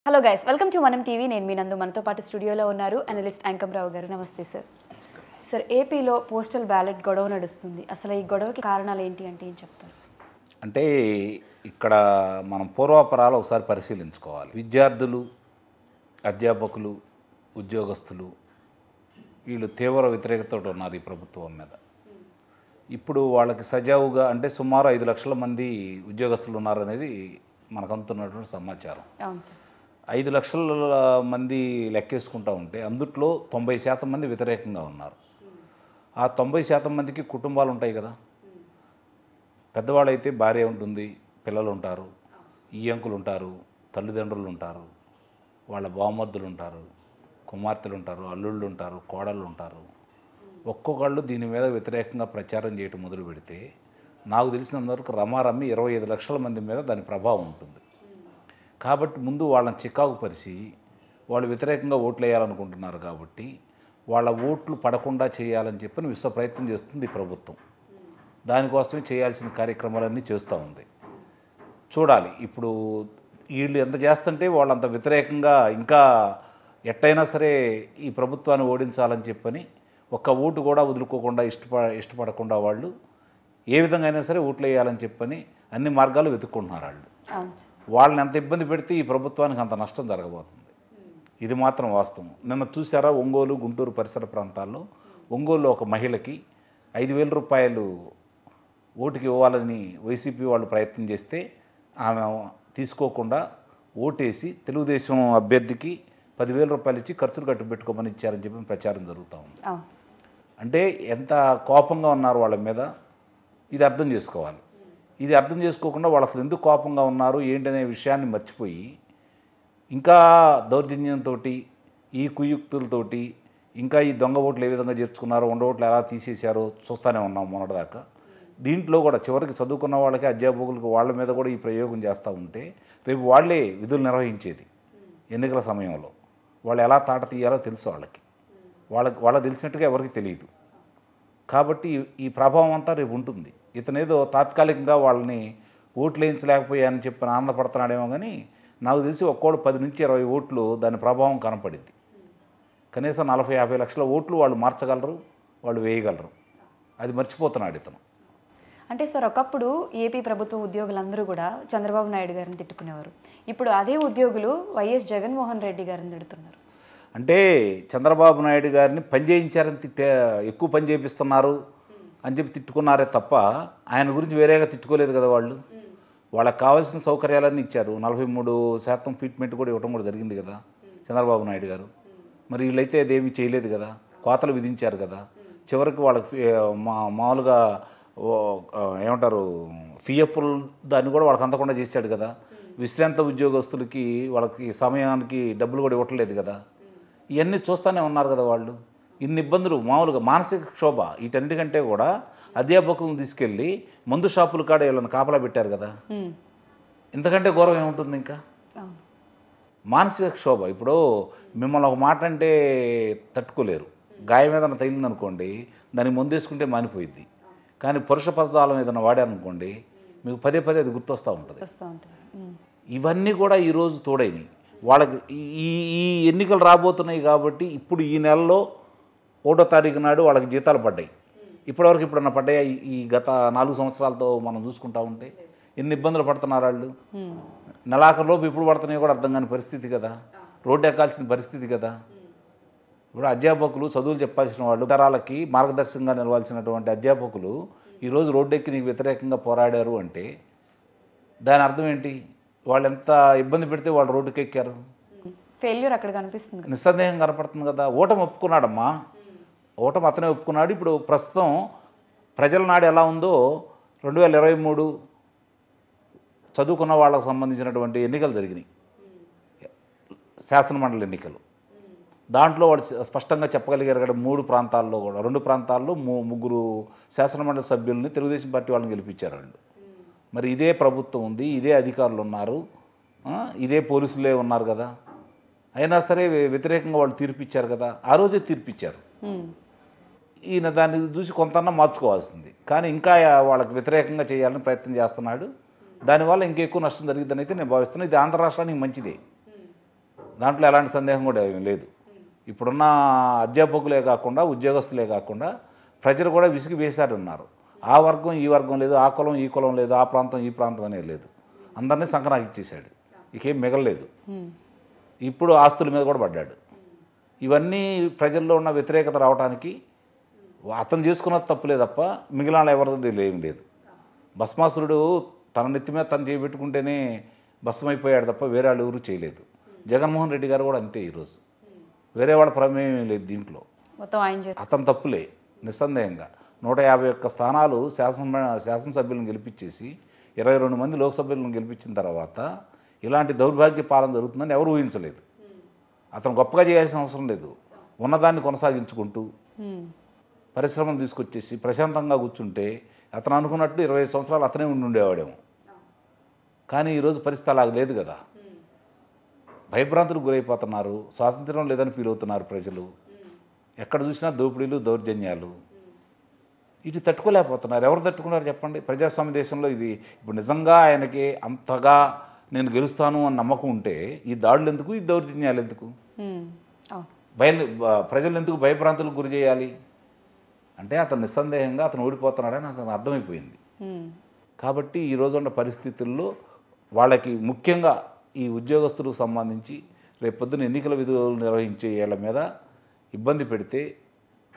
Hello guys, welcome to మనం TV. నేను మీ నందు. మనతో పాటు స్టూడియోలో ఉన్నారు అనలిస్ట్ అంకమరావు గారు. నమస్తే సార్. సార్, ఏపీలో పోస్టల్ బ్యాలెట్ గొడవ నడుస్తుంది. అసలు ఈ గొడవకి కారణాలు ఏంటి అంటే ఏం చెప్తారు? అంటే ఇక్కడ మనం పూర్వాపరాలు ఒకసారి పరిశీలించుకోవాలి. విద్యార్థులు, అధ్యాపకులు, ఉద్యోగస్తులు వీళ్ళు తీవ్ర వ్యతిరేకతతో ఉన్నారు ఈ ప్రభుత్వం మీద. ఇప్పుడు వాళ్ళకి సజావుగా అంటే సుమారు 5 లక్షల మంది ఉద్యోగస్తులు ఉన్నారనేది మనకు అందుతున్నటువంటి సమాచారం. అవును సార్. 5 లక్షల మంది లెక్కేసుకుంటూ ఉంటే అందుట్లో 90% మంది వ్యతిరేకంగా ఉన్నారు. ఆ 90% మందికి కుటుంబాలు ఉంటాయి కదా. పెద్దవాళ్ళైతే భార్య ఉంటుంది, పిల్లలు ఉంటారు, ఈయంకులు ఉంటారు, తల్లిదండ్రులు ఉంటారు, వాళ్ళ బావమర్దులు ఉంటారు, కుమార్తెలు ఉంటారు, అల్లుళ్ళు ఉంటారు, కోడళ్ళు ఉంటారు. ఒక్కొక్కళ్ళు దీని మీద వ్యతిరేకంగా ప్రచారం చేయటం మొదలు పెడితే నాకు తెలిసినంతవరకు రమారమ్మి 25 లక్షల మంది మీద దాని ప్రభావం ఉంటుంది. కాబట్టి ముందు వాళ్ళని చికాకు పరిచి వాళ్ళు వ్యతిరేకంగా ఓట్లు వేయాలనుకుంటున్నారు కాబట్టి వాళ్ళ ఓట్లు పడకుండా చేయాలని చెప్పని విశ్వ ప్రయత్నం చేస్తుంది ఈ ప్రభుత్వం. దానికోసమే చేయాల్సిన కార్యక్రమాలన్నీ చేస్తూ ఉంది. చూడాలి ఇప్పుడు వీళ్ళు ఎంత చేస్తుంటే వాళ్ళంత వ్యతిరేకంగా ఇంకా ఎట్టయినా సరే ఈ ప్రభుత్వాన్ని ఓడించాలని చెప్పని ఒక్క ఓటు కూడా వదులుకోకుండా ఇష్టపడకుండా వాళ్ళు ఏ విధంగా అయినా సరే ఓట్లు వేయాలని చెప్పని అన్ని మార్గాలు వెతుక్కుంటున్నారు వాళ్ళు. వాళ్ళని ఎంత ఇబ్బంది పెడితే ఈ ప్రభుత్వానికి అంత నష్టం జరగబోతుంది. ఇది మాత్రం వాస్తవం. నిన్న చూసారా ఒంగోలు, గుంటూరు పరిసర ప్రాంతాల్లో ఒంగోలులో ఒక మహిళకి 5,000 రూపాయలు ఓటుకి ఇవ్వాలని వైసీపీ వాళ్ళు ప్రయత్నం చేస్తే ఆమె తీసుకోకుండా ఓటేసి తెలుగుదేశం అభ్యర్థికి 10,000 రూపాయలు ఇచ్చి ఖర్చులు కట్టుబెట్టుకోమని ఇచ్చారని చెప్పి ప్రచారం జరుగుతూ ఉంది. అంటే ఎంత కోపంగా ఉన్నారు వాళ్ళ మీద ఇది అర్థం చేసుకోవాలి. ఇది అర్థం చేసుకోకుండా వాళ్ళు అసలు ఎందుకు కోపంగా ఉన్నారు ఏంటనే విషయాన్ని మర్చిపోయి ఇంకా దౌర్జన్యంతో, ఈ కుయుక్తులతోటి, ఇంకా ఈ దొంగ ఓట్లు ఏ విధంగా చేర్చుకున్నారో, ఉండ ఓట్లు ఎలా తీసేశారో చూస్తూనే ఉన్నాం మొన్నటిదాకా. దీంట్లో కూడా చివరికి చదువుకున్న వాళ్ళకి, అధ్యాపకులకు వాళ్ళ మీద కూడా ఈ ప్రయోగం చేస్తూ ఉంటే రేపు వాళ్ళే విధులు నిర్వహించేది ఎన్నికల సమయంలో. వాళ్ళు ఎలా తాట తీయాలో తెలుసు వాళ్ళకి తెలిసినట్టుగా ఎవరికి తెలియదు. కాబట్టి ఈ ప్రభావం అంతా రేపు ఉంటుంది. ఇతనేదో తాత్కాలికంగా వాళ్ళని ఓట్లు వేయించలేకపోయాయని చెప్పి ఆనందపడుతున్నాడేమో, కానీ నాకు తెలిసి ఒక్కోళ్ళు 10 నుంచి 20 ఓట్లు దాని ప్రభావం కనపడింది. కనీసం 40-50 లక్షల ఓట్లు వాళ్ళు మార్చగలరు, వాళ్ళు వేయగలరు. అది మర్చిపోతున్నాడు ఇతను. అంటే సార్, ఒకప్పుడు ఏపీ ప్రభుత్వ ఉద్యోగులందరూ కూడా చంద్రబాబు నాయుడు గారిని తిట్టుకునేవారు. ఇప్పుడు అదే ఉద్యోగులు వైఎస్ జగన్మోహన్ రెడ్డి గారిని తిడుతున్నారు. అంటే చంద్రబాబు నాయుడు గారిని పని చేయించారని ఎక్కువ పని చేపిస్తున్నారు అని చెప్పి తిట్టుకున్నారే తప్ప ఆయన గురించి వేరేగా తిట్టుకోలేదు కదా. వాళ్ళకి కావాల్సిన సౌకర్యాలన్నీ ఇచ్చారు. 43% ట్రీట్మెంట్ కూడా ఇవ్వడం కూడా జరిగింది కదా చంద్రబాబు నాయుడు గారు. మరి వీళ్ళైతే అదేమీ చేయలేదు కదా. కోతలు విధించారు కదా. చివరికి వాళ్ళకి మామూలుగా ఏమంటారు పిఎఫ్లు దాన్ని కూడా వాళ్ళకి అందకుండా చేశాడు కదా. విశ్రాంత ఉద్యోగస్తులకి వాళ్ళకి సమయానికి డబ్బులు కూడా ఇవ్వట్లేదు కదా. ఇవన్నీ చూస్తూనే ఉన్నారు కదా వాళ్ళు. ఇన్ని ఇబ్బందులు, మామూలుగా మానసిక క్షోభ, వీటన్నిటికంటే కూడా అధ్యాపకులను తీసుకెళ్ళి మందు షాపుల కాడ వీళ్ళని కాపలా పెట్టారు కదా. ఇంతకంటే ఘోరం ఏముంటుంది ఇంకా. మానసిక క్షోభ. ఇప్పుడు మిమ్మల్ని ఒక మాట అంటే తట్టుకోలేరు. గాయం ఏదైనా తగిలిందనుకోండి, దానికి మందు వేసుకుంటే మానిపోయిద్ది. కానీ పురుష పదజాలం ఏదైనా వాడారనుకోండి, మీకు పదే అది గుర్తొస్తూ ఉంటుంది. ఇవన్నీ కూడా ఈరోజు తోడైనవి వాళ్ళకి. ఈ ఎన్నికలు రాబోతున్నాయి కాబట్టి ఇప్పుడు ఈ నెలలో 1వ తారీఖు నాడు వాళ్ళకి జీతాలు పడ్డాయి. ఇప్పటివరకు ఇప్పుడన్నా పడ్డాయా? ఈ గత 4 సంవత్సరాలతో మనం చూసుకుంటా ఉంటే ఎన్ని ఇబ్బందులు పడుతున్నారు వాళ్ళు. నెలాఖరులోపు ఇప్పుడు పడుతున్నాయో కూడా అర్థం కాని పరిస్థితి కదా. రోడ్డు ఎక్కాల్సిన పరిస్థితి కదా. ఇప్పుడు అధ్యాపకులు, చదువులు చెప్పాల్సిన వాళ్ళు, తరాలకి మార్గదర్శకంగా నిలవాల్సినటువంటి అధ్యాపకులు ఈరోజు రోడ్డు ఎక్కి నీకు వ్యతిరేకంగా పోరాడారు అంటే దాని అర్థం ఏంటి? వాళ్ళు ఎంత ఇబ్బంది పెడితే వాళ్ళు రోడ్డుకి ఎక్కారు. ఫెయిల్యూర్ అక్కడ కనిపిస్తుంది, నిస్సందేహం కనపడుతుంది కదా. ఓటమి ఒప్పుకున్నాడమ్మా, ఓటమి అతనే ఒప్పుకున్నాడు. ఇప్పుడు ప్రస్తుతం ప్రజల నాడు ఎలా ఉందో 2023 చదువుకున్న వాళ్ళకు సంబంధించినటువంటి ఎన్నికలు జరిగినాయి, శాసనమండలి ఎన్నికలు. దాంట్లో వాళ్ళు స్పష్టంగా చెప్పగలిగారు కదా. 3 ప్రాంతాల్లో కూడా 2 ప్రాంతాల్లో 3 శాసనమండలి సభ్యుల్ని తెలుగుదేశం పార్టీ వాళ్ళని గెలిపించారు వాళ్ళు. మరి ఇదే ప్రభుత్వం ఉంది, ఇదే అధికారులు ఉన్నారు, ఇదే పోలీసులే ఉన్నారు కదా. అయినా సరే వ్యతిరేకంగా వాళ్ళు తీర్పిచ్చారు కదా. ఆ రోజే తీర్పిచ్చారు. ఈయన దాన్ని చూసి కొంతన్నా మార్చుకోవాల్సింది. కానీ ఇంకా వాళ్ళకి వ్యతిరేకంగా చేయాలని ప్రయత్నం చేస్తున్నాడు. దానివల్ల ఇంకెక్కువ నష్టం జరిగిద్దని అయితే నేను భావిస్తున్నాను. ఇది ఆంధ్ర రాష్ట్రానికి మంచిదే. దాంట్లో ఎలాంటి సందేహం కూడా ఏమీ లేదు. ఇప్పుడున్న అధ్యాపకులే కాకుండా ఉద్యోగస్తులే కాకుండా ప్రజలు కూడా విసిగి వేశారు ఉన్నారు. ఆ వర్గం ఈ వర్గం లేదు, ఆ కులం ఈ కులం లేదు, ఆ ప్రాంతం ఈ ప్రాంతం అనేది లేదు. అందరినీ సంకనాకి ఇచ్చేశాడు, ఇకేం మిగలలేదు. ఇప్పుడు ఆస్తుల మీద కూడా పడ్డాడు. ఇవన్నీ ప్రజల్లో ఉన్న వ్యతిరేకత రావడానికి అతను చేసుకున్నది తప్పులే తప్ప మిగిలిన ఎవరిది ఏమి లేదు. భస్మాసురుడు తన నెత్తి మీద తను చేపెట్టుకుంటేనే భస్మైపోయాడు తప్ప వేరే వాళ్ళు ఎవరు చేయలేదు. జగన్మోహన్ రెడ్డి గారు కూడా అంతే. ఈరోజు వేరే వాళ్ళ ప్రమేయం లేదు దీంట్లో. అతను తప్పులే నిస్సందేహంగా. 151 స్థానాలు శాసనసభ్యులను గెలిపించేసి 22 మంది లోక్సభ్యులను గెలిపించిన తర్వాత ఇలాంటి దౌర్భాగ్య పాలన జరుగుతుందని ఎవరు ఊహించలేదు. అతను గొప్పగా చేయాల్సిన అవసరం లేదు. ఉన్నదాన్ని కొనసాగించుకుంటూ పరిశ్రమలు తీసుకొచ్చేసి ప్రశాంతంగా కూర్చుంటే అతను అనుకున్నట్టు 25 సంవత్సరాలు అతనే ఉండేవాడేమో. కానీ ఈరోజు పరిస్థితి అలాగ లేదు కదా. భయభ్రాంతులకు గురైపోతున్నారు, స్వాతంత్ర్యం లేదని ఫీల్ అవుతున్నారు ప్రజలు. ఎక్కడ చూసినా దోపిడీలు, దౌర్జన్యాలు. ఇటు తట్టుకోలేకపోతున్నారు. ఎవరు తట్టుకున్నారు చెప్పండి? ప్రజాస్వామ్య దేశంలో ఇది ఇప్పుడు నిజంగా ఆయనకి అంతగా నేను గెలుస్తాను అని నమ్మకం ఉంటే ఈ దాడులు ఎందుకు, ఈ దౌర్జన్యాలు ఎందుకు? ప్రజలు ఎందుకు భయభ్రాంతులకు గురి చేయాలి? అంటే అతను నిస్సందేహంగా అతను ఓడిపోతున్నాడని అతను అర్థమైపోయింది. కాబట్టి ఈ రోజున్న పరిస్థితుల్లో వాళ్ళకి ముఖ్యంగా ఈ ఉద్యోగస్తులకు సంబంధించి రేపొద్దున ఎన్నికల విధులు నిర్వహించే వీళ్ళ మీద ఇబ్బంది పెడితే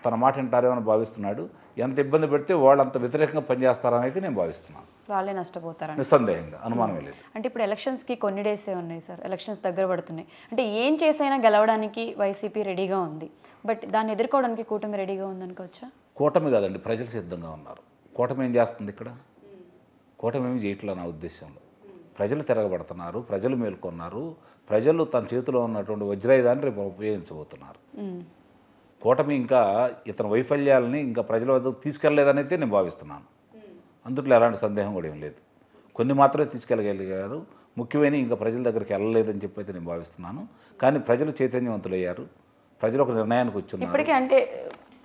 తన మాట వింటారేమని భావిస్తున్నాడు. ఎంత ఇబ్బంది పెడితే వాళ్ళు అంత వ్యతిరేకంగా పనిచేస్తారని అయితే నేను భావిస్తున్నాను. వాళ్ళే నష్టపోతారు నిస్సందేహంగా, అనుమానమే లేదు. అంటే ఇప్పుడు ఎలక్షన్స్కి కొన్ని డేసే ఉన్నాయి సార్, ఎలక్షన్స్ దగ్గర పడుతున్నాయి. అంటే ఏం చేసైనా గెలవడానికి వైసీపీ రెడీగా ఉంది, బట్ దాన్ని ఎదుర్కోవడానికి కూటమి రెడీగా ఉందనుకోవచ్చా? కూటమి కాదండి, ప్రజలు సిద్ధంగా ఉన్నారు. కూటమి ఏం చేస్తుంది ఇక్కడ? కూటమి ఏమి చేయట్లేదు నా ఉద్దేశంలో. ప్రజలు తిరగబడుతున్నారు, ప్రజలు మేల్కొన్నారు, ప్రజలు తన చేతిలో ఉన్నటువంటి వజ్రాయుధాన్ని రేపు ఉపయోగించబోతున్నారు. కూటమి ఇంకా ఇతని వైఫల్యాలని ఇంకా ప్రజల వద్దకు తీసుకెళ్లలేదనైతే నేను భావిస్తున్నాను. అందుట్లో ఎలాంటి సందేహం కూడా ఏం లేదు. కొన్ని మాత్రమే తీసుకెళ్ళగలిగారు, ముఖ్యమైన ఇంకా ప్రజల దగ్గరికి వెళ్ళలేదని చెప్పి అయితే నేను భావిస్తున్నాను. కానీ ప్రజలు చైతన్యవంతులయ్యారు, ప్రజలు ఒక నిర్ణయానికి వచ్చున్నారు. ఇప్పటికీ అంటే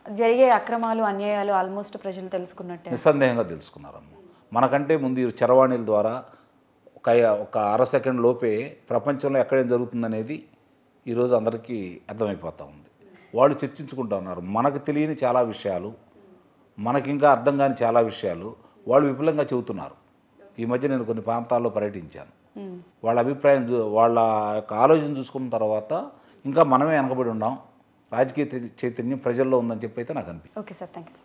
జరిగే అక్రమాలు, అన్యాయాలు ఆల్మోస్ట్ ప్రజలు తెలుసుకున్నట్టే. నిస్సందేహంగా తెలుసుకున్నారమ్మ. మనకంటే ముందు ఈ చరవాణిల ద్వారా ఒక అర సెకండ్ లోపే ప్రపంచంలో ఎక్కడేం జరుగుతుందనేది ఈరోజు అందరికీ అర్థమైపోతూ ఉంది. వాళ్ళు చర్చించుకుంటూ ఉన్నారు. మనకు తెలియని చాలా విషయాలు, మనకి ఇంకా అర్థం కాని చాలా విషయాలు వాళ్ళు విపులంగా చెబుతున్నారు. ఈ మధ్య నేను కొన్ని ప్రాంతాల్లో పర్యటించాను. వాళ్ళ అభిప్రాయం, వాళ్ళ యొక్క ఆలోచన చూసుకున్న తర్వాత ఇంకా మనమే వెనకబడి ఉన్నాం, రాజకీయ చైతన్యం ప్రజల్లో ఉందని చెప్పి అయితే నాకు అనిపించింది. Okay sir, thank you.